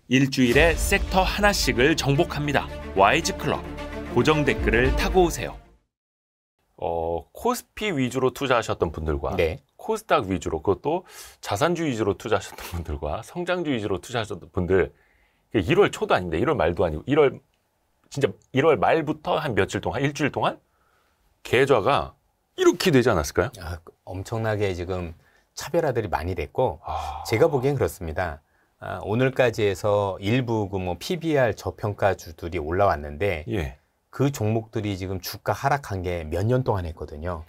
일주일에 섹터 하나씩을 정복합니다. 와이즈클럽. 고정 댓글을 타고 오세요. 코스피 위주로 투자하셨던 분들과 네. 코스닥 위주로, 그것도 자산주의 위주로 투자하셨던 분들과 성장주의 위주로 투자하셨던 분들, 1월 초도 아닌데 1월 말도 아니고 1월 말부터 한 며칠 동안, 일주일 동안 계좌가 이렇게 되지 않았을까요? 엄청나게 지금 차별화들이 많이 됐고 제가 보기엔 그렇습니다. 오늘까지 해서 일부 PBR 저평가주들이 올라왔는데 예. 그 종목들이 지금 주가 하락한 게 몇 년 동안 했거든요.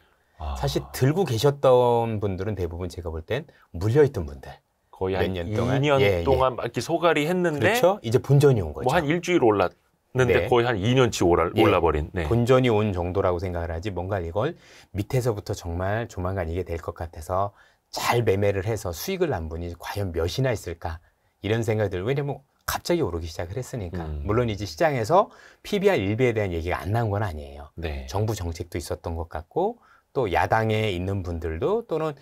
사실 들고 계셨던 분들은 대부분 제가 볼 땐 물려있던 분들. 거의 몇 한 년 동안? 2년 동안 막 이렇게 소갈이 했는데 그렇죠? 이제 본전이 온 거죠. 뭐 한 일주일 올랐는데 네. 거의 한 2년치 올라버린. 네. 본전이 온 정도라고 생각을 하지 뭔가 이걸 밑에서부터 정말 조만간 이게 될 것 같아서 잘 매매를 해서 수익을 난 분이 과연 몇이나 있을까 이런 생각들. 왜냐면 갑자기 오르기 시작을 했으니까. 물론 이제 시장에서 PBR 일비에 대한 얘기가 안 나온 건 아니에요. 네. 정부 정책도 있었던 것 같고 또 야당에 있는 분들도 또는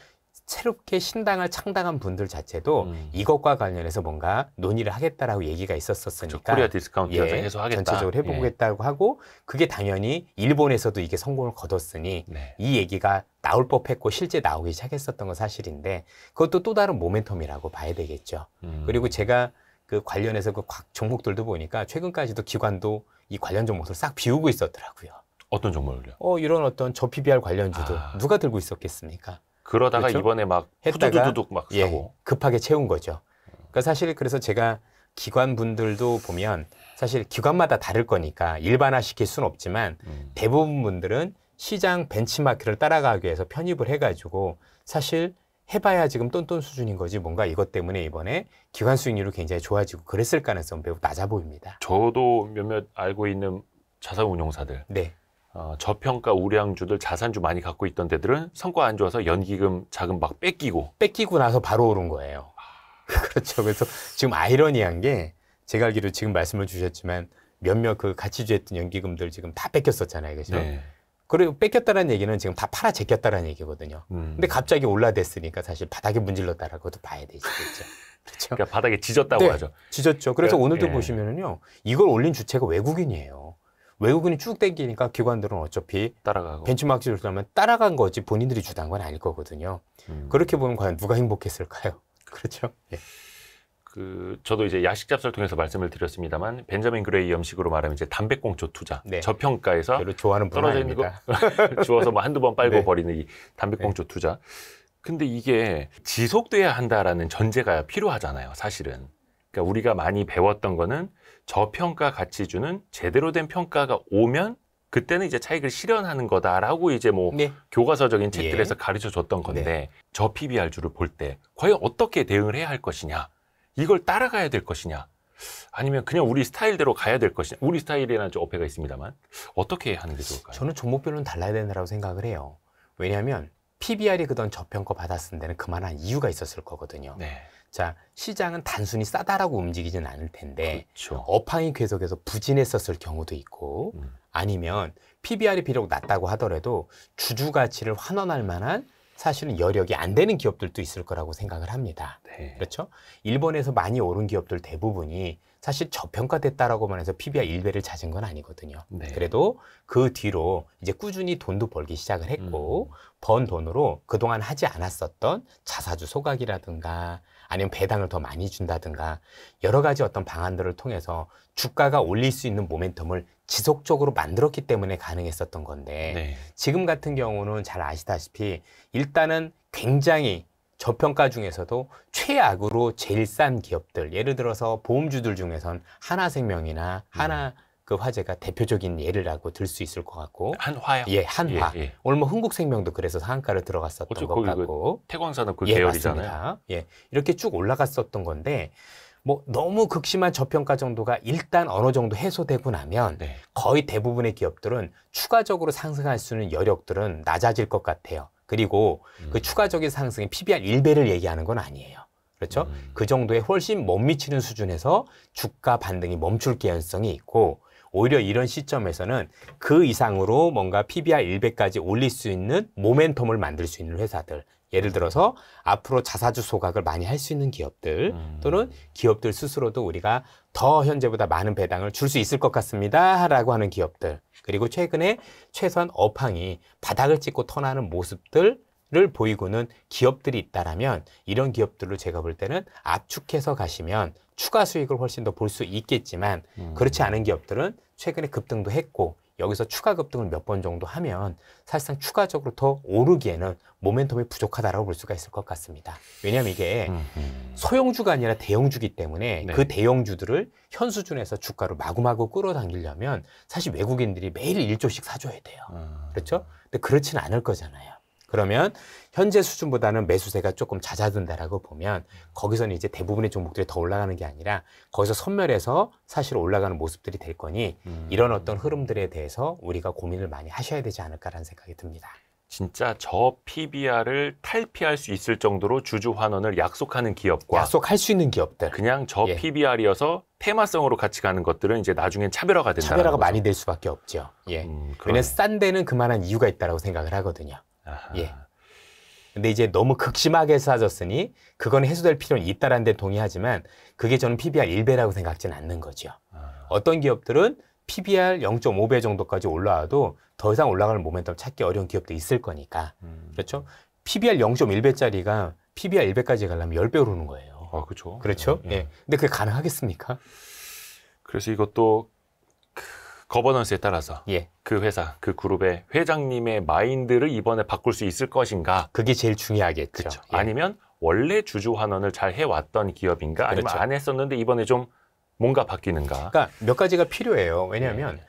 새롭게 신당을 창당한 분들 자체도 이것과 관련해서 뭔가 논의를 하겠다라고 얘기가 있었으니까. 그렇죠. 코리아 디스카운트 해소하겠다. 전체적으로 해보겠다고 하고 그게 당연히 일본에서도 이게 성공을 거뒀으니 네. 이 얘기가 나올 법했고 실제 나오기 시작했었던 건 사실인데 그것도 또 다른 모멘텀이라고 봐야 되겠죠. 그리고 제가 그 관련해서 그 종목들도 보니까 최근까지도 기관도 이 관련 종목들 싹 비우고 있었더라고요. 어떤 종목을요? 이런 어떤 저 PBR 관련주도 누가 들고 있었겠습니까? 그러다가 그렇죠? 이번에 막 했다가 후두두둑 막 사고. 급하게 채운 거죠. 그러니까 사실 그래서 제가 기관 분들도 보면 사실 기관마다 다를 거니까 일반화시킬 수는 없지만 대부분 분들은 시장 벤치마크를 따라가기 위해서 편입을 해가지고 사실 해봐야 지금 똔똔 수준인 거지 뭔가 이것 때문에 이번에 기관 수익률이 굉장히 좋아지고 그랬을 가능성은 매우 낮아 보입니다. 저도 몇몇 알고 있는 자산운용사들, 네. 저평가 우량주들 자산주 많이 갖고 있던 데들은 성과 안 좋아서 연기금 자금 막 뺏기고 나서 바로 오른 거예요. 그렇죠. 그래서 지금 아이러니한 게 제가 알기로 지금 말씀을 주셨지만 몇몇 그 가치주에 했던 연기금들 지금 다 뺏겼었잖아요. 그죠? 네. 그리고 뺏겼다는 얘기는 지금 다 팔아 제꼈다는 얘기거든요. 근데 갑자기 올라댔으니까 사실 바닥에 문질렀다라고도 봐야 되겠죠. 그렇죠? 그러니까 바닥에 짖었다고 하죠. 짖었죠. 그래서 오늘도 예. 보시면은요, 이걸 올린 주체가 외국인이에요. 외국인이 쭉 땡기니까 기관들은 어차피 따라가고. 벤치마크를 하면 따라간 거지 본인들이 주도한 건 아닐 거거든요. 그렇게 보면 과연 누가 행복했을까요? 그렇죠. 예. 저도 이제 야식 잡설 통해서 말씀을 드렸습니다만 벤자민 그레이 염식으로 말하면 이제 담배꽁초 투자, 네. 저평가에서 별로 좋아하는 분은 떨어져 있는 아닙니다. 거 주워서 뭐 한두 번 빨고 네. 버리는 이 담배꽁초 투자. 근데 이게 지속돼야 한다라는 전제가 필요하잖아요, 사실은. 그러니까 우리가 많이 배웠던 거는 저평가 가치주는 제대로 된 평가가 오면 그때는 이제 차익을 실현하는 거다라고 이제 뭐 네. 교과서적인 책들에서 가르쳐 줬던 건데 저 PBR주를 볼 때 과연 어떻게 대응을 해야 할 것이냐, 이걸 따라가야 될 것이냐, 아니면 그냥 우리 스타일대로 가야 될 것이냐. 우리 스타일이라는 좀 어폐가 있습니다만 어떻게 하는 게 좋을까요? 저는 종목별로는 달라야 된다고 생각을 해요. 왜냐하면 PBR이 그동안 저평가 받았을 때는 그만한 이유가 있었을 거거든요. 네. 자, 시장은 단순히 싸다라고 움직이진 않을 텐데 그렇죠. 업황이 계속해서 부진했었을 경우도 있고 아니면 PBR이 비록 낮다고 하더라도 주주 가치를 환원할 만한 사실은 여력이 안 되는 기업들도 있을 거라고 생각을 합니다. 네. 그렇죠? 일본에서 많이 오른 기업들 대부분이 사실 저평가됐다라고만 해서 PBR 1배를 찾은 건 아니거든요. 네. 그래도 그 뒤로 이제 꾸준히 돈도 벌기 시작을 했고 번 돈으로 그동안 하지 않았었던 자사주 소각이라든가 아니면 배당을 더 많이 준다든가 여러 가지 어떤 방안들을 통해서 주가가 올릴 수 있는 모멘텀을 지속적으로 만들었기 때문에 가능했었던 건데 네. 지금 같은 경우는 잘 아시다시피 일단은 굉장히 저평가 중에서도 최악으로 제일 싼 기업들, 예를 들어서 보험주들 중에선 하나생명이나 하나 그 화재가 대표적인 예를라고 들 수 있을 것 같고 한화요? 예, 한화. 예. 오늘 뭐 흥국생명도 그래서 상한가를 들어갔었던 그렇죠. 것 거기 같고 태광산업 그 예, 계열이잖아요. 맞습니다. 예, 이렇게 쭉 올라갔었던 건데 뭐 너무 극심한 저평가 정도가 일단 어느 정도 해소되고 나면 네. 거의 대부분의 기업들은 추가적으로 상승할 수 있는 여력들은 낮아질 것 같아요. 그리고 그 추가적인 상승이 PBR 1배를 얘기하는 건 아니에요. 그렇죠? 그 정도에 훨씬 못 미치는 수준에서 주가 반등이 멈출 개연성이 있고 오히려 이런 시점에서는 그 이상으로 뭔가 PBR 1배까지 올릴 수 있는 모멘텀을 만들 수 있는 회사들, 예를 들어서 앞으로 자사주 소각을 많이 할 수 있는 기업들 또는 기업들 스스로도 우리가 더 현재보다 많은 배당을 줄 수 있을 것 같습니다 라고 하는 기업들, 그리고 최근에 최소한 업황이 바닥을 찍고 턴하는 모습들을 보이고는 기업들이 있다라면 이런 기업들로 제가 볼 때는 압축해서 가시면 추가 수익을 훨씬 더 볼 수 있겠지만 그렇지 않은 기업들은 최근에 급등도 했고 여기서 추가 급등을 몇 번 정도 하면 사실상 추가적으로 더 오르기에는 모멘텀이 부족하다고 볼 수가 있을 것 같습니다. 왜냐하면 이게 소형주가 아니라 대형주기 때문에 네. 그 대형주들을 현 수준에서 주가로 마구마구 끌어당기려면 사실 외국인들이 매일 1조씩 사줘야 돼요. 그렇죠? 근데 그렇지는 않을 거잖아요. 그러면 현재 수준보다는 매수세가 조금 잦아든다라고 보면 거기서는 이제 대부분의 종목들이 더 올라가는 게 아니라 거기서 선멸해서 사실 올라가는 모습들이 될 거니 이런 어떤 흐름들에 대해서 우리가 고민을 많이 하셔야 되지 않을까라는 생각이 듭니다. 진짜 저 PBR을 탈피할 수 있을 정도로 주주 환원을 약속하는 기업과 약속할 수 있는 기업들, 그냥 저 예. PBR이어서 테마성으로 같이 가는 것들은 이제 나중엔 차별화가 된다. 차별화가 많이 될 수밖에 없죠. 예. 그러네. 왜냐면 싼 데는 그만한 이유가 있다고 생각을 하거든요. 아하. 예. 근데 이제 너무 극심하게 싸졌으니 그건 해소될 필요는 있다라는 데 동의하지만 그게 저는 PBR 1배라고 생각지는 않는 거죠. 어떤 기업들은 PBR 0.5배 정도까지 올라와도 더 이상 올라가는 모멘텀 찾기 어려운 기업도 있을 거니까. 그렇죠? PBR 0.1배짜리가 PBR 1배까지 가려면 10배 오르는 거예요. 그렇죠. 그렇죠? 예. 근데 그게 가능하겠습니까? 그래서 이것도 거버넌스에 따라서 예. 그 회사, 그 그룹의 회장님의 마인드를 이번에 바꿀 수 있을 것인가? 그게 제일 중요하겠죠. 그렇죠. 예. 아니면 원래 주주 환원을 잘 해왔던 기업인가? 아니면 그렇죠. 안 했었는데 이번에 좀 뭔가 바뀌는가? 그러니까 몇 가지가 필요해요. 왜냐하면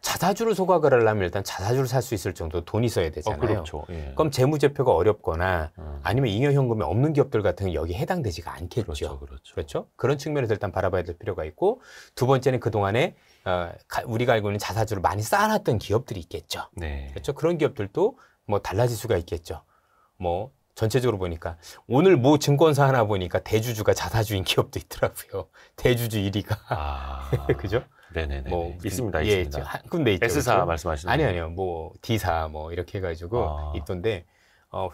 자사주를 소각을 하려면 일단 자사주를 살 수 있을 정도 돈이 있어야 되잖아요. 그렇죠. 예. 그럼 재무제표가 어렵거나 아니면 잉여현금이 없는 기업들 같은 게 여기 해당되지가 않겠죠. 그렇죠. 그렇죠. 그렇죠? 그런 측면에서 일단 바라봐야 될 필요가 있고 두 번째는 그동안에 우리가 알고 있는 자사주를 많이 쌓아놨던 기업들이 있겠죠. 네. 그렇죠? 그런 기업들도 뭐 달라질 수가 있겠죠. 뭐 전체적으로 보니까 오늘 뭐 증권사 하나 보니까 대주주가 자사주인 기업도 있더라고요. 대주주 1위가. 그죠? 네네네. 뭐 있습니다. 예, 있습니다. 한 군데 있죠. S사 그렇죠? 말씀하시는 아니요. 뭐 D사 뭐 이렇게 해가지고 있던데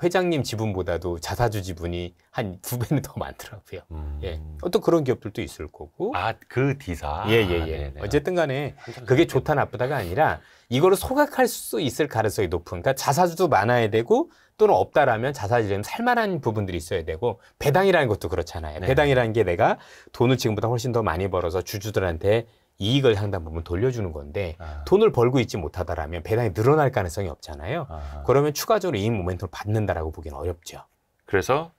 회장님 지분보다도 자사주 지분이 한 2배는 더 많더라고요. 예. 또 그런 기업들도 있을 거고. 그 D사. 예. 네네. 어쨌든 간에 그게 좋다 나쁘다가 아니라 이거를 소각할 수 있을 가능성이 높은. 그러니까 자사주도 많아야 되고 또는 없다라면 자사주는 살만한 부분들이 있어야 되고 배당이라는 것도 그렇잖아요. 네. 배당이라는 게 내가 돈을 지금보다 훨씬 더 많이 벌어서 주주들한테 이익을 상당 부분 돌려주는 건데 돈을 벌고 있지 못하다라면 배당이 늘어날 가능성이 없잖아요. 그러면 추가적으로 이익 모멘텀을 받는다라고 보기는 어렵죠. 그래서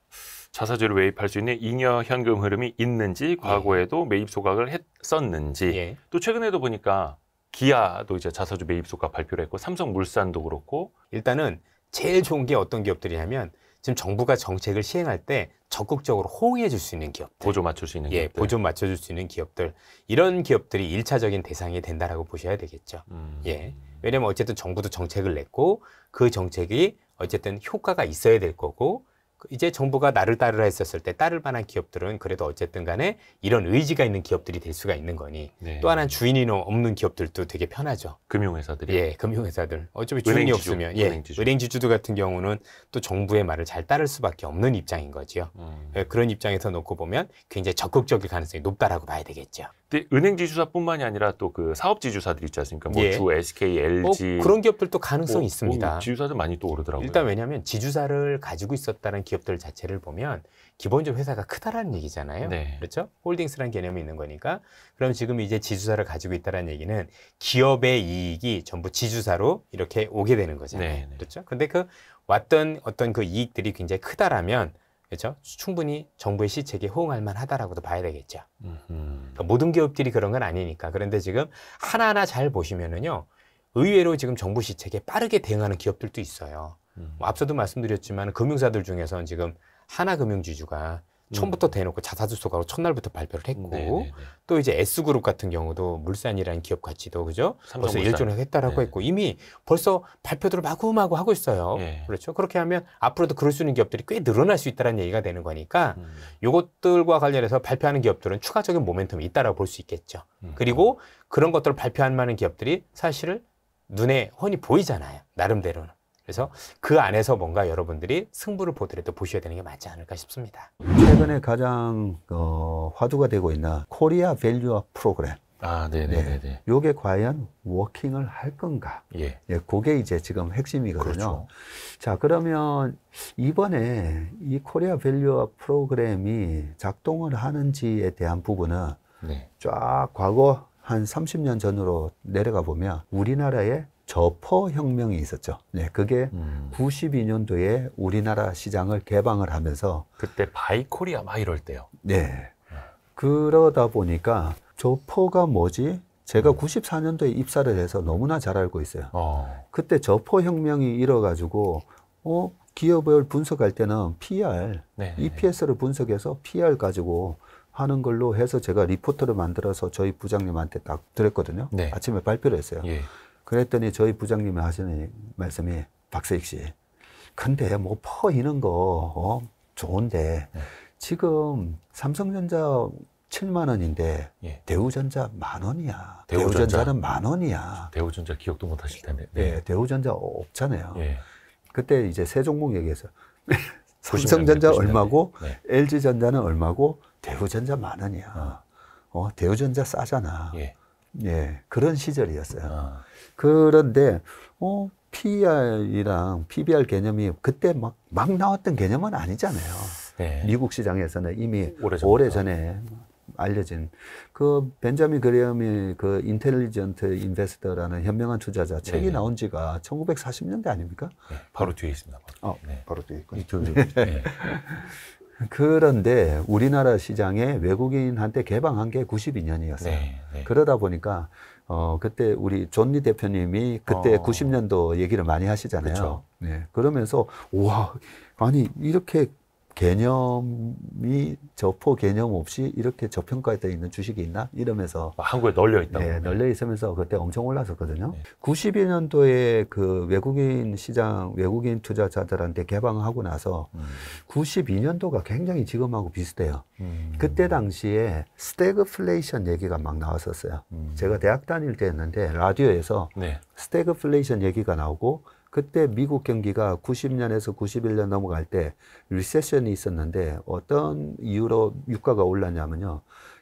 자사주를 매입할 수 있는 잉여 현금 흐름이 있는지 과거에도 매입 소각을 했었는지 예. 또 최근에도 보니까 기아도 이제 자사주 매입 소각 발표를 했고 삼성물산도 그렇고 일단은 제일 좋은 게 어떤 기업들이냐면 지금 정부가 정책을 시행할 때 적극적으로 호응해 줄 수 있는 기업들. 보조 맞출 수 있는 예, 기업들. 보조 맞춰줄 수 있는 기업들. 이런 기업들이 1차적인 대상이 된다라고 보셔야 되겠죠. 예. 왜냐면 어쨌든 정부도 정책을 냈고 그 정책이 어쨌든 효과가 있어야 될 거고 이제 정부가 나를 따르라 했었을 때 따를 만한 기업들은 그래도 어쨌든 간에 이런 의지가 있는 기업들이 될 수가 있는 거니 네. 또 하나는 주인이 없는 기업들도 되게 편하죠. 금융회사들이. 예, 금융회사들. 어차피 주인이 은행지주, 없으면, 예, 은행지주. 은행지주들 같은 경우는 또 정부의 말을 잘 따를 수밖에 없는 입장인 거죠. 예, 그런 입장에서 놓고 보면 굉장히 적극적일 가능성이 높다라고 봐야 되겠죠. 근데 은행지주사뿐만이 아니라 또 그 사업지주사들 있지 않습니까? 뭐 예. 주, SK, LG. 그런 기업들도 가능성이 있습니다. 지주사들 많이 또 오르더라고요. 일단 왜냐하면 지주사를 가지고 있었다는 기업들 자체를 보면 기본적으로 회사가 크다라는 얘기잖아요. 네. 그렇죠? 홀딩스라는 개념이 있는 거니까. 그럼 지금 이제 지주사를 가지고 있다는 얘기는 기업의 이익이 전부 지주사로 이렇게 오게 되는 거잖아요. 네, 네. 그렇죠? 근데 그 왔던 어떤 그 이익들이 굉장히 크다라면 그렇죠? 충분히 정부의 시책에 호응할 만하다라고도 봐야 되겠죠. 그러니까 모든 기업들이 그런 건 아니니까. 그런데 지금 하나하나 잘 보시면은요. 의외로 지금 정부 시책에 빠르게 대응하는 기업들도 있어요. 뭐 앞서도 말씀드렸지만 금융사들 중에서는 지금 하나금융지주가 처음부터 대놓고 자사주 소각으로 첫날부터 발표를 했고 네네네. 또 이제 S그룹 같은 경우도 물산이라는 기업 가치도 그죠? 벌써 삼성물산. 일조를 했다라고 네. 했고 이미 벌써 발표들을 마구마구 하고 있어요. 예. 그렇죠? 그렇게 하면 앞으로도 그럴 수 있는 기업들이 꽤 늘어날 수 있다는 얘기가 되는 거니까 요것들과 관련해서 발표하는 기업들은 추가적인 모멘텀이 있다라고 볼 수 있겠죠. 그리고 그런 것들을 발표할 만한 기업들이 사실은 눈에 훤히 보이잖아요. 나름대로는. 그래서 그 안에서 뭔가 여러분들이 승부를 보더라도 보셔야 되는 게 맞지 않을까 싶습니다. 최근에 가장 화두가 되고 있는 코리아 밸류업 프로그램. 네네네. 요게 과연 워킹을 할 건가? 예. 그게 이제 지금 핵심이거든요. 그렇죠. 자, 그러면 이번에 이 코리아 밸류업 프로그램이 작동을 하는지에 대한 부분은 네. 쫙 과거 한 30년 전으로 내려가 보면 우리나라에 저퍼 혁명이 있었죠. 네, 그게 92년도에 우리나라 시장을 개방을 하면서 그때 바이코리아 막 이럴 때요. 네. 그러다 보니까 저퍼가 뭐지? 제가 94년도에 입사를 해서 너무나 잘 알고 있어요. 그때 저퍼 혁명이 일어가지고 기업을 분석할 때는 PR, 네. EPS를 분석해서 PR 가지고 하는 걸로 해서 제가 리포트를 만들어서 저희 부장님한테 딱 드렸거든요. 네. 아침에 발표를 했어요. 예. 그랬더니 저희 부장님이 하시는 말씀이 박세익 씨, 근데 뭐 퍼 이런 거 좋은데 네. 지금 삼성전자 7만 원인데 예. 대우전자 10,000원이야. 대우전자. 대우전자는 10,000원이야. 대우전자 기억도 못 하실 텐데. 네, 대우전자 없잖아요. 예. 그때 이제 세 종목 얘기했어요. 삼성전자 90년대. 얼마고, 네. LG전자는 얼마고, 대우전자 10,000원이야. 대우전자 싸잖아. 예. 예, 그런 시절이었어요. 그런데 PER이랑 PBR 개념이 그때 막 나왔던 개념은 아니잖아요. 네. 미국 시장에서는 이미 오래전부터. 오래전에 알려진 그 벤자민 그레엄이 그 인텔리전트 인베스터라는 현명한 투자자 책이 네. 나온 지가 1940년대 아닙니까? 네. 바로 뒤에 있습니다. 네. 바로 돼 있군요. 네. 그런데 우리나라 시장에 외국인한테 개방한 게 92년이었어요. 네. 네. 그러다 보니까 그때 우리 존리 대표님이 그때 90년도 얘기를 많이 하시잖아요. 그쵸. 네. 그러면서 우와, 아니 이렇게 개념이 저포 개념 없이 이렇게 저평가되어 있는 주식이 있나? 이러면서 한국에 널려 있다고. 네, 널려 있으면서 그때 엄청 올랐었거든요. 네. 92년도에 그 외국인 시장, 외국인 투자자들한테 개방하고 나서 92년도가 굉장히 지금하고 비슷해요. 그때 당시에 스태그플레이션 얘기가 막 나왔었어요. 제가 대학 다닐 때였는데 라디오에서 네. 스태그플레이션 얘기가 나오고 그때 미국 경기가 90년에서 91년 넘어갈 때 리세션이 있었는데 어떤 이유로 유가가 올랐냐면요.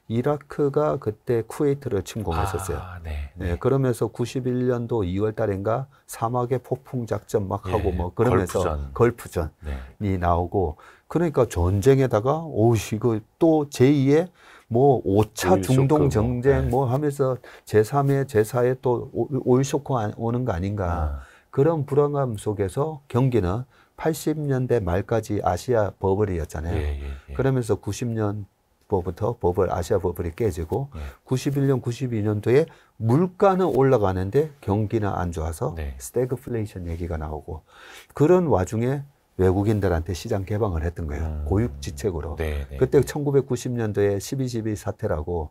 이라크가 그때 쿠웨이트를 침공했었어요. 네. 네, 그러면서 91년도 2월 달인가 사막의 폭풍 작전 막 하고 뭐 그러면서 걸프전이 네. 나오고 그러니까 전쟁에다가 이거 또 제2의 뭐 5차 중동 정쟁 뭐 하면서 제3회, 제4회 또 오일 쇼크 오는 거 아닌가. 그런 불안감 속에서 경기는 80년대 말까지 아시아 버블이었잖아요. 그러면서 90년부터 아시아 버블이 깨지고 91년, 92년도에 물가는 올라가는데 경기는 안 좋아서 스태그플레이션 얘기가 나오고 그런 와중에 외국인들한테 시장 개방을 했던 거예요. 고육지책으로. 그때 1990년도에 12.12 사태라고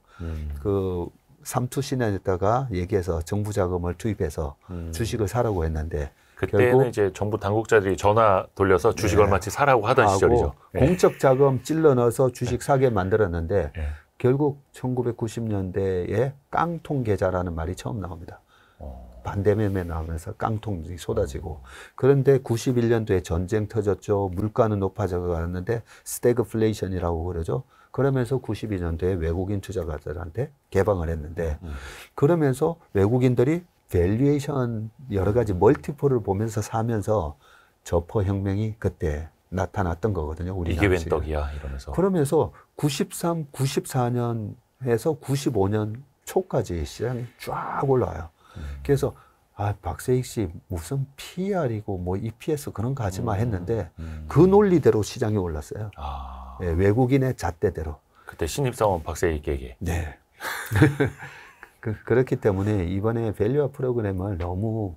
그 삼투신에다가 얘기해서 정부 자금을 투입해서 주식을 사라고 했는데 그때는 결국 이제 정부 당국자들이 전화 돌려서 주식 얼마치 사라고 하던 시절이죠. 공적 자금 찔러 넣어서 주식 사게 만들었는데 결국 1990년대에 깡통 계좌라는 말이 처음 나옵니다. 반대매매 나오면서 깡통이 쏟아지고 그런데 91년도에 전쟁 터졌죠. 물가는 높아져 갔는데 스태그플레이션이라고 그러죠. 그러면서 92년도에 외국인 투자자들한테 개방을 했는데 그러면서 외국인들이 밸류에이션 여러 가지 멀티플을 보면서 사면서 저퍼 혁명이 그때 나타났던 거거든요. 이게 웬 떡이야 이러면서. 그러면서 93, 94년에서 95년 초까지 시장이 쫙 올라와요. 그래서 박세익 씨 무슨 PR이고 뭐 EPS 그런 거 하지 마 했는데 그 논리대로 시장이 올랐어요. 네, 외국인의 잣대대로. 그때 신입사원 박세익에게. 네. 그렇기 때문에 이번에 밸류업 프로그램을 너무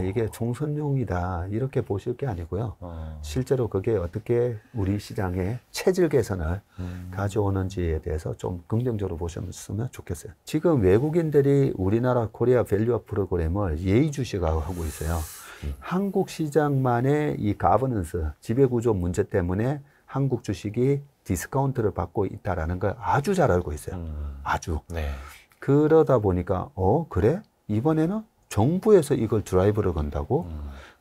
이게 총선용이다 이렇게 보실 게 아니고요. 실제로 그게 어떻게 우리 시장의 체질 개선을 가져오는지에 대해서 좀 긍정적으로 보셨으면 좋겠어요. 지금 외국인들이 우리나라 코리아 밸류업 프로그램을 예의주시하고 있어요. 한국 시장만의 이 가버넌스, 지배구조 문제 때문에 한국 주식이 디스카운트를 받고 있다는 걸 아주 잘 알고 있어요. 아주. 네. 그러다 보니까 그래? 이번에는 정부에서 이걸 드라이브를 건다고?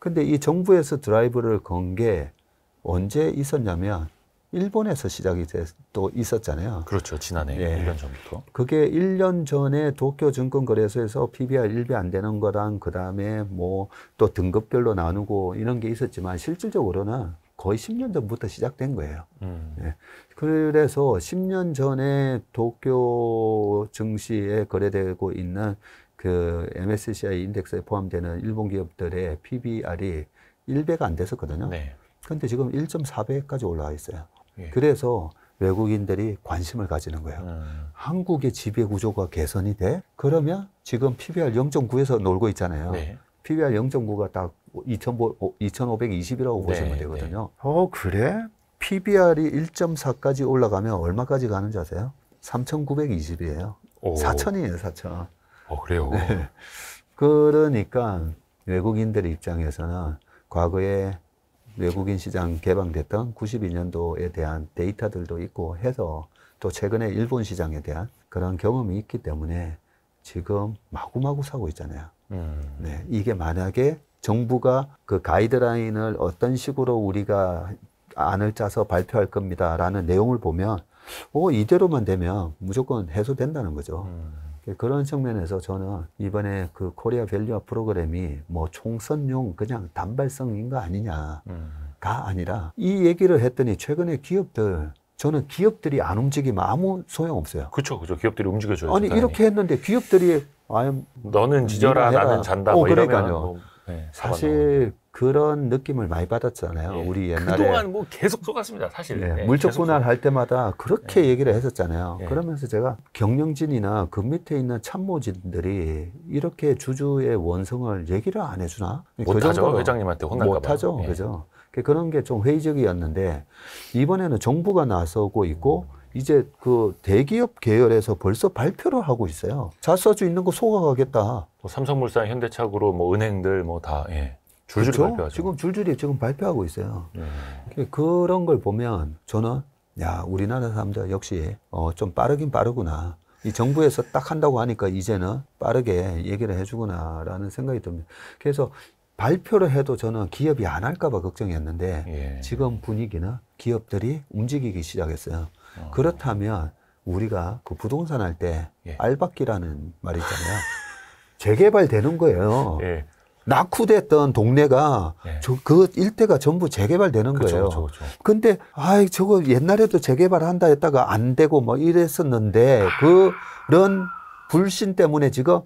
근데 이 정부에서 드라이브를 건 게 언제 있었냐면 일본에서 시작이 또 있었잖아요. 그렇죠. 지난해 예. 1년 전부터. 그게 1년 전에 도쿄 증권거래소에서 PBR 1배 안 되는 거랑 그다음에 뭐 또 등급별로 나누고 이런 게 있었지만 실질적으로는 거의 10년 전부터 시작된 거예요. 예. 그래서 10년 전에 도쿄 증시에 거래되고 있는 그 MSCI 인덱스에 포함되는 일본 기업들의 PBR이 1배가 안 됐었거든요. 네. 근데 지금 1.4배까지 올라와 있어요. 예. 그래서 외국인들이 관심을 가지는 거예요. 한국의 지배 구조가 개선이 돼? 그러면 지금 PBR 0.9에서 놀고 있잖아요. 네. PBR 0.9가 딱 2,520이라고 보시면 네, 되거든요. 그래? PBR이 1.4까지 올라가면 얼마까지 가는지 아세요? 3,920이에요. 오. 4,000이에요, 4,000. 그래요. 네. 그러니까 외국인들 입장에서는 과거에 외국인 시장 개방됐던 92년도에 대한 데이터들도 있고 해서 또 최근에 일본 시장에 대한 그런 경험이 있기 때문에 지금 마구마구 사고 있잖아요. 네, 이게 만약에 정부가 그 가이드라인을 어떤 식으로 우리가 안을 짜서 발표할 겁니다라는 내용을 보면 이대로만 되면 무조건 해소된다는 거죠. 그런 측면에서 저는 이번에 그 코리아 밸류업 프로그램이 뭐 총선용 그냥 단발성인 거 아니냐가 아니라 이 얘기를 했더니 최근에 저는 기업들이 안 움직이면 아무 소용없어요. 그렇죠. 기업들이 움직여줘야죠. 아니, 이렇게 했는데 기업들이 너는 지져라, 나는 잔다. 뭐 그러니까요. 이러면 사실 그런 느낌을 많이 받았잖아요. 예. 우리 옛날에. 그동안 뭐 계속 속았습니다, 사실. 네, 예, 물적 계속 분할 할 때마다 그렇게 얘기를 했었잖아요. 예. 그러면서 제가 경영진이나 그 밑에 있는 참모진들이 이렇게 주주의 원성을 얘기를 안 해주나? 못하죠. 회장님한테 혼날까 봐요. 못하죠. 예. 그죠? 그런 게 좀 회의적이었는데 이번에는 정부가 나서고 있고 이제 그 대기업 계열에서 벌써 발표를 하고 있어요. 자사주 있는 거 소각하겠다. 뭐 삼성물산, 현대차그룹, 뭐 은행들 뭐 다 줄줄이 그렇죠? 발표하죠. 지금 줄줄이 발표하고 있어요. 그런 걸 보면 저는 우리나라 사람들 역시 좀 빠르긴 빠르구나. 이 정부에서 딱 한다고 하니까 이제는 빠르게 얘기를 해주구나라는 생각이 듭니다. 그래서 발표를 해도 저는 기업이 안 할까 봐 걱정이었는데 지금 분위기는 기업들이 움직이기 시작했어요. 그렇다면 우리가 그 부동산 할 때 알박기라는 말이 있잖아요. 재개발되는 거예요. 낙후됐던 동네가 그 일대가 전부 재개발되는 거예요. 그렇죠. 근데 저거 옛날에도 재개발한다 했다가 안 되고 뭐 이랬었는데 그런 불신 때문에 지금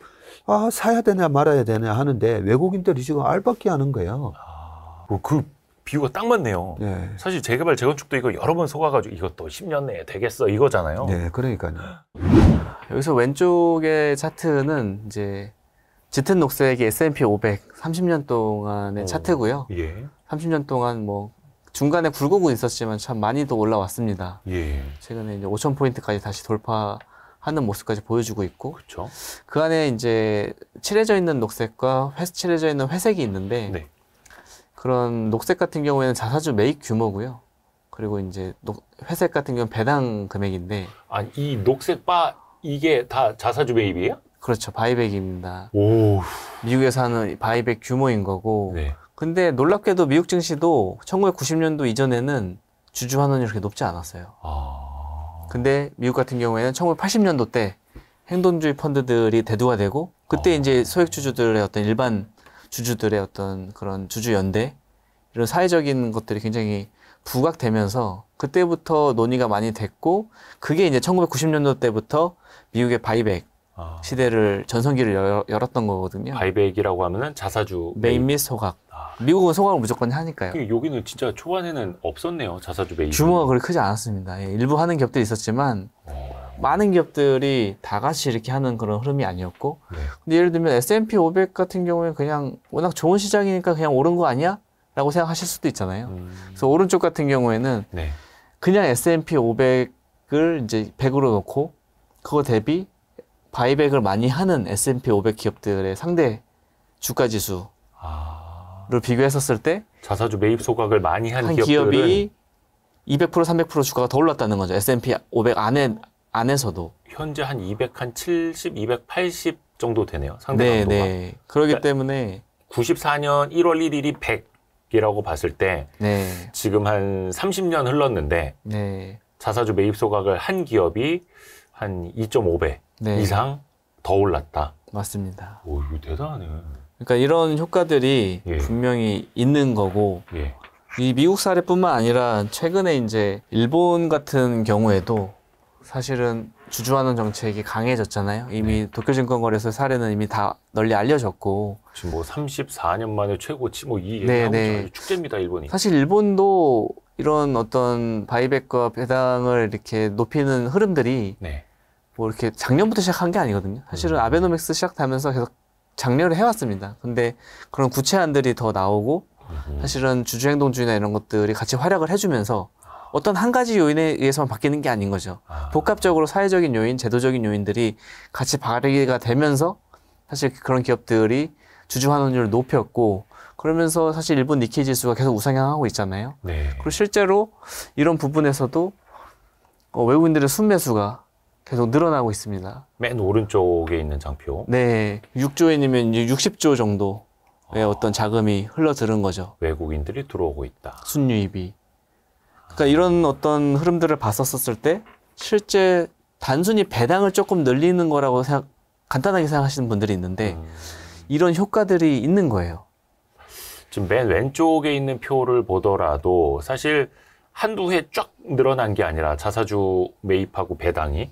사야 되냐 말아야 되냐 하는데 외국인들이 지금 알박기 하는 거예요. 그 비유가 딱 맞네요. 네. 사실 재개발, 재건축도 이거 여러 번 속아가지고 이것도 10년 내에 되겠어 이거잖아요. 네, 그러니까요. 여기서 왼쪽의 차트는 이제 짙은 녹색의 S&P 500 30년 동안의 차트고요. 30년 동안 뭐 중간에 굴곡은 있었지만 참 많이도 올라왔습니다. 최근에 이제 5,000포인트까지 다시 돌파하는 모습까지 보여주고 있고, 그렇죠. 그 안에 이제 칠해져 있는 녹색과 칠해져 있는 회색이 있는데, 그런 녹색 같은 경우에는 자사주 매입 규모고요. 그리고 이제 회색 같은 경우는 배당 금액인데. 이 녹색 바 이게 다 자사주 매입이에요? 그렇죠. 바이백입니다. 오. 미국에서 하는 바이백 규모인 거고. 근데 놀랍게도 미국 증시도 1990년도 이전에는 주주 환원이 그렇게 높지 않았어요. 근데 미국 같은 경우에는 1980년도 때 행동주의 펀드들이 대두가 되고, 그때 이제 소액주주들의 어떤 일반 주주들의 어떤 그런 주주연대, 이런 사회적인 것들이 굉장히 부각되면서 그때부터 논의가 많이 됐고, 그게 이제 1990년도 때부터 미국의 바이백 시대를, 전성기를 열었던 거거든요. 바이백이라고 하면은 자사주 매입 및 소각. 미국은 소각을 무조건 하니까요. 여기는 진짜 초반에는 없었네요, 자사주 매입. 규모가 그렇게 크지 않았습니다. 일부 하는 기업들이 있었지만 많은 기업들이 다 같이 이렇게 하는 그런 흐름이 아니었고, 근데 예를 들면 S&P 500 같은 경우에는 그냥 워낙 좋은 시장이니까 그냥 오른 거 아니야? 라고 생각하실 수도 있잖아요. 그래서 오른쪽 같은 경우에는 그냥 S&P 500을 이제 100으로 놓고 그거 대비 바이백을 많이 하는 S&P 500 기업들의 상대 주가 지수를 비교했었을 때 자사주 매입 소각을 많이 한 기업이 200% 300% 주가가 더 올랐다는 거죠. S&P 500 안에서도. 현재 한 270, 280 정도 되네요. 상대강도가. 그렇기 때문에 94년 1월 1일이 100이라고 봤을 때 네. 지금 한 30년 흘렀는데 네. 자사주 매입 소각을 한 기업이 한 2.5배 네. 이상 더 올랐다. 맞습니다. 오, 이거 대단하네. 그러니까 이런 효과들이 예. 분명히 있는 거고 예. 이 미국 사례뿐만 아니라 최근에 이제 일본 같은 경우에도 사실은 주주환원 정책이 강해졌잖아요. 이미 도쿄증권거래소 사례는 이미 다 널리 알려졌고 지금 뭐 34년 만에 최고치 뭐 이 네, 얘기하고 네. 축제입니다, 일본이. 사실 일본도 이런 어떤 바이백과 배당을 이렇게 높이는 흐름들이 네. 뭐 이렇게 작년부터 시작한 게 아니거든요. 사실은 아베노믹스 시작하면서 계속 장려를 해왔습니다. 근데 그런 구체안들이 더 나오고 사실은 주주행동주의나 이런 것들이 같이 활약을 해주면서 어떤 한 가지 요인에 의해서만 바뀌는 게 아닌 거죠. 복합적으로 사회적인 요인, 제도적인 요인들이 같이 발휘가 되면서 사실 그런 기업들이 주주 환원율을 높였고 그러면서 사실 일본 니케이 지수가 계속 우상향하고 있잖아요. 네. 그리고 실제로 이런 부분에서도 외국인들의 순매수가 계속 늘어나고 있습니다. 맨 오른쪽에 있는 장표. 네, 6조엔이면 이제 60조 정도의 어떤 자금이 흘러들은 거죠. 외국인들이 들어오고 있다. 순유입이. 그러니까 이런 어떤 흐름들을 봤었을 때 실제 단순히 배당을 조금 늘리는 거라고 간단하게 생각하시는 분들이 있는데 이런 효과들이 있는 거예요. 지금 맨 왼쪽에 있는 표를 보더라도 사실 한두 해 쫙 늘어난 게 아니라 자사주 매입하고 배당이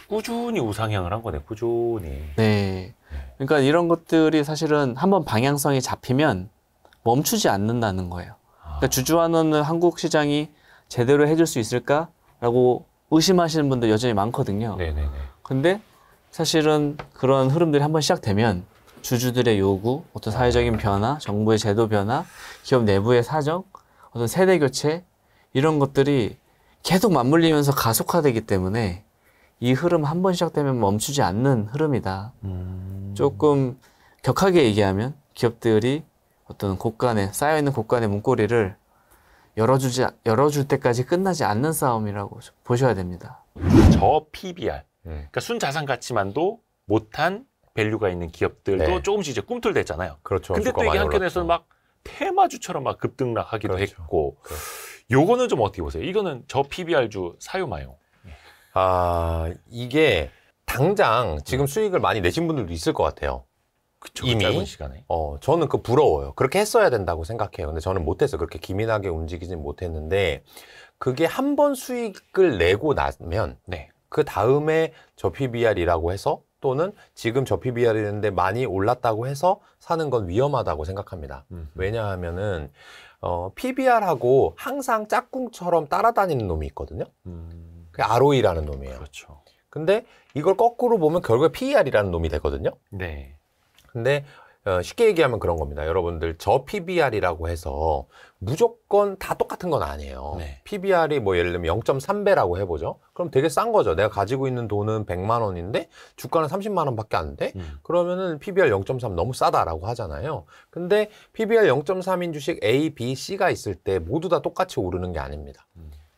꾸준히 우상향을 한 거네, 꾸준히. 네. 그러니까 이런 것들이 사실은 한번 방향성이 잡히면 멈추지 않는다는 거예요. 그러니까 주주환원을 한국 시장이 제대로 해줄 수 있을까라고 의심하시는 분들 여전히 많거든요. 네네네. 근데 사실은 그런 흐름들이 한번 시작되면 주주들의 요구, 어떤 사회적인 변화, 정부의 제도 변화, 기업 내부의 사정, 어떤 세대 교체 이런 것들이 계속 맞물리면서 가속화되기 때문에 이 흐름 한 번 시작되면 멈추지 않는 흐름이다. 조금 격하게 얘기하면 기업들이 어떤 곳간에 쌓여있는 곳간의 문고리를 열어줄 때까지 끝나지 않는 싸움이라고 보셔야 됩니다. 저 PBR, 그러니까 순자산 가치만도 못한 밸류가 있는 기업들도 네. 조금씩 이제 꿈틀댔잖아요. 그렇죠. 근데 또 이게 한켠에서는 막 테마주처럼 막 급등락하기도 그렇죠. 했고, 요거는 좀 어떻게 보세요? 이거는 저 PBR주 사유마요. 이게 당장 지금 수익을 많이 내신 분들도 있을 것 같아요. 그쵸, 이미? 짧은 시간에. 저는 그 부러워요. 그렇게 했어야 된다고 생각해요. 근데 저는 못해서 그렇게 기민하게 움직이진 못했는데, 그게 한 번 수익을 내고 나면, 네. 그 다음에 저 PBR이라고 해서, 또는 지금 저 PBR이는데 많이 올랐다고 해서 사는 건 위험하다고 생각합니다. 왜냐하면은, PBR하고 항상 짝꿍처럼 따라다니는 놈이 있거든요. 그게 ROE라는 놈이에요. 그렇죠. 근데 이걸 거꾸로 보면 결국에 PER이라는 놈이 되거든요. 네. 근데 쉽게 얘기하면 그런 겁니다. 여러분들 저 PBR이라고 해서 무조건 다 똑같은 건 아니에요. 네. PBR이 뭐 예를 들면 0.3배라고 해보죠. 그럼 되게 싼 거죠. 내가 가지고 있는 돈은 100만 원인데 주가는 30만 원밖에 안 돼? 그러면은 PBR 0.3 너무 싸다라고 하잖아요. 근데 PBR 0.3인 주식 A, B, C가 있을 때 모두 다 똑같이 오르는 게 아닙니다.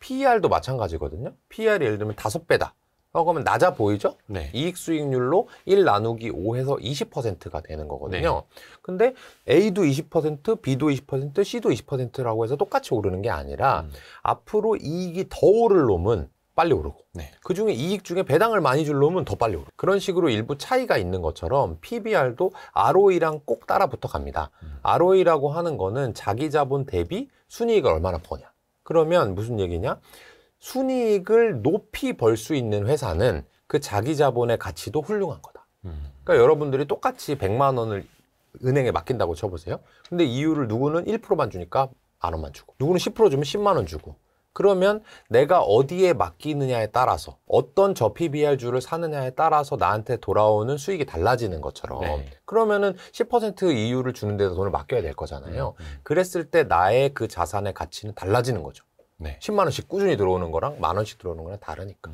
PER도 마찬가지거든요. PER이 예를 들면 5배다. 그러면 낮아 보이죠? 네. 이익 수익률로 1 나누기 5해서 20%가 되는 거거든요. 네. 근데 A도 20%, B도 20%, C도 20%라고 해서 똑같이 오르는 게 아니라 앞으로 이익이 더 오를 놈은 빨리 오르고 네. 그중에 이익 중에 배당을 많이 줄 놈은 더 빨리 오르고 그런 식으로 일부 차이가 있는 것처럼 PBR도 ROE랑 꼭 따라 붙어 갑니다. ROE라고 하는 거는 자기 자본 대비 순이익을 얼마나 버냐. 그러면 무슨 얘기냐? 순이익을 높이 벌 수 있는 회사는 그 자기 자본의 가치도 훌륭한 거다. 그러니까 여러분들이 똑같이 100만 원을 은행에 맡긴다고 쳐보세요. 근데 이유를 누구는 1%만 주니까 10,000원만 주고 누구는 10% 주면 10만 원 주고 그러면 내가 어디에 맡기느냐에 따라서 어떤 저 PBR주를 사느냐에 따라서 나한테 돌아오는 수익이 달라지는 것처럼 네. 그러면은 10% 이유를 주는 데서 돈을 맡겨야 될 거잖아요. 그랬을 때 나의 그 자산의 가치는 달라지는 거죠. 네. 10만 원씩 꾸준히 들어오는 거랑 10,000원씩 들어오는 거랑 다르니까.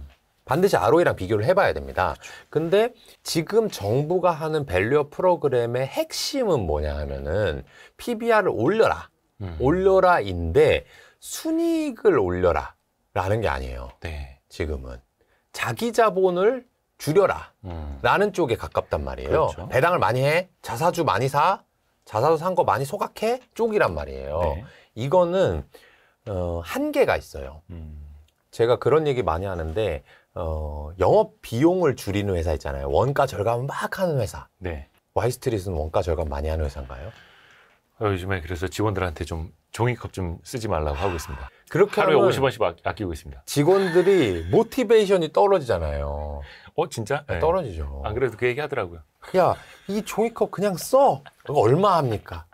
반드시 ROE랑 비교를 해봐야 됩니다. 근데 지금 정부가 하는 밸류업 프로그램의 핵심은 뭐냐 하면은 PBR을 올려라. 올려라인데 순이익을 올려라. 라는 게 아니에요. 네. 지금은. 자기 자본을 줄여라. 라는 쪽에 가깝단 말이에요. 그렇죠. 배당을 많이 해? 자사주 많이 사? 자사주 산 거 많이 소각해? 쪽이란 말이에요. 네. 이거는 한계가 있어요. 제가 그런 얘기 많이 하는데 영업 비용을 줄이는 회사 있잖아요. 원가 절감을 막 하는 회사. 네. 와이스트릿은 원가 절감 많이 하는 회사인가요? 요즘에 그래서 직원들한테 좀 종이컵 좀 쓰지 말라고 하고 있습니다. 그렇게 하루에 하면 50원씩 아끼고 있습니다. 직원들이 모티베이션이 떨어지잖아요. 진짜? 네. 떨어지죠. 안 그래도 그 얘기 하더라고요. 야, 이 종이컵 그냥 써. 그거 얼마 합니까?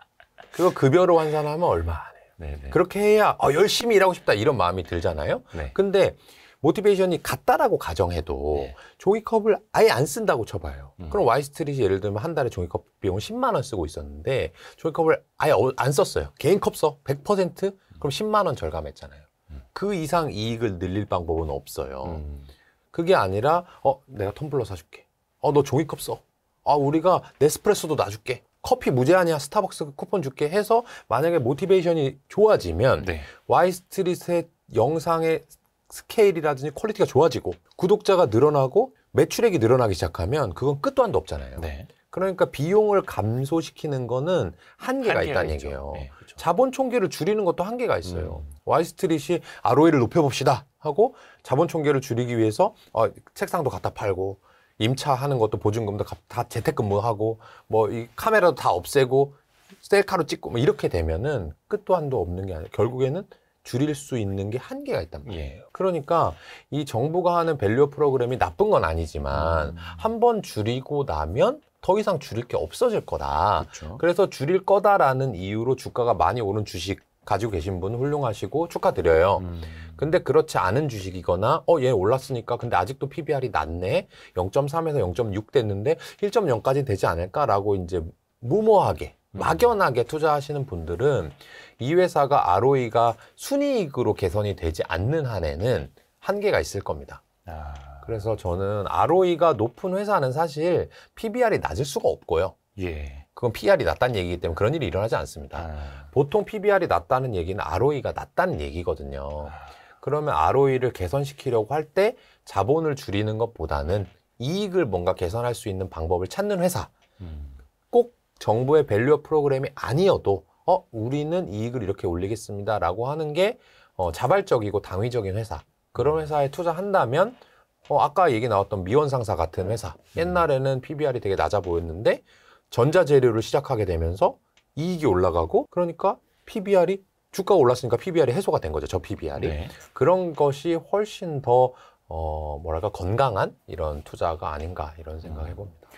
그거 급여로 환산하면 얼마 안 해요. 네네. 그렇게 해야 열심히 일하고 싶다 이런 마음이 들잖아요. 네. 근데 모티베이션이 같다라고 가정해도 네. 종이컵을 아예 안 쓴다고 쳐봐요. 그럼 와이스트릿이 예를 들면 한 달에 종이컵 비용을 10만 원 쓰고 있었는데 종이컵을 아예 안 썼어요. 개인 컵 써. 100%? 그럼 10만 원 절감했잖아요. 그 이상 이익을 늘릴 방법은 없어요. 그게 아니라 내가 텀블러 사줄게. 너 종이컵 써. 우리가 네스프레소도 놔줄게. 커피 무제한이야. 스타벅스 쿠폰 줄게 해서 만약에 모티베이션이 좋아지면 네. 와이스트릿의 영상의 스케일이라든지 퀄리티가 좋아지고 구독자가 늘어나고 매출액이 늘어나기 시작하면 그건 끝도 한도 없잖아요. 네. 그러니까 비용을 감소시키는 거는 한계가 있다는 있죠. 얘기예요. 네, 그렇죠. 자본 총계를 줄이는 것도 한계가 있어요. 와이스트릿이 ROE를 높여봅시다 하고 자본 총계를 줄이기 위해서 책상도 갖다 팔고 임차하는 것도 보증금도 다 재택근무하고 뭐 이 카메라도 다 없애고 셀카로 찍고 뭐 이렇게 되면은 끝도 한도 없는 게 아니라 결국에는 줄일 수 있는 게 한계가 있단 말이에요. 예. 그러니까 이 정부가 하는 밸류 프로그램이 나쁜 건 아니지만 한 번 줄이고 나면 더 이상 줄일 게 없어질 거다. 그렇죠. 그래서 줄일 거다라는 이유로 주가가 많이 오른 주식 가지고 계신 분은 훌륭하시고 축하드려요. 근데 그렇지 않은 주식이거나 얘 올랐으니까 근데 아직도 PBR이 낮네. 0.3에서 0.6 됐는데 1.0까지 되지 않을까라고 이제 무모하게 막연하게 투자하시는 분들은 이 회사가 ROE가 순이익으로 개선이 되지 않는 한에는 한계가 있을 겁니다. 그래서 저는 ROE가 높은 회사는 사실 PBR이 낮을 수가 없고요. 예. 그건 PR이 낮다는 얘기이기 때문에 그런 일이 일어나지 않습니다. 보통 PBR이 낮다는 얘기는 ROE가 낮다는 얘기거든요. 그러면 ROE를 개선시키려고 할 때 자본을 줄이는 것보다는 이익을 뭔가 개선할 수 있는 방법을 찾는 회사. 꼭 정부의 밸류업 프로그램이 아니어도 우리는 이익을 이렇게 올리겠습니다 라고 하는 게 자발적이고 당위적인 회사. 그런 회사에 투자한다면 아까 얘기 나왔던 미원상사 같은 회사. 옛날에는 PBR이 되게 낮아 보였는데 전자재료를 시작하게 되면서 이익이 올라가고 그러니까 PBR이 주가가 올랐으니까 PBR이 해소가 된 거죠. 저 PBR이. 네. 그런 것이 훨씬 더 건강한 이런 투자가 아닌가 이런 생각을 해봅니다.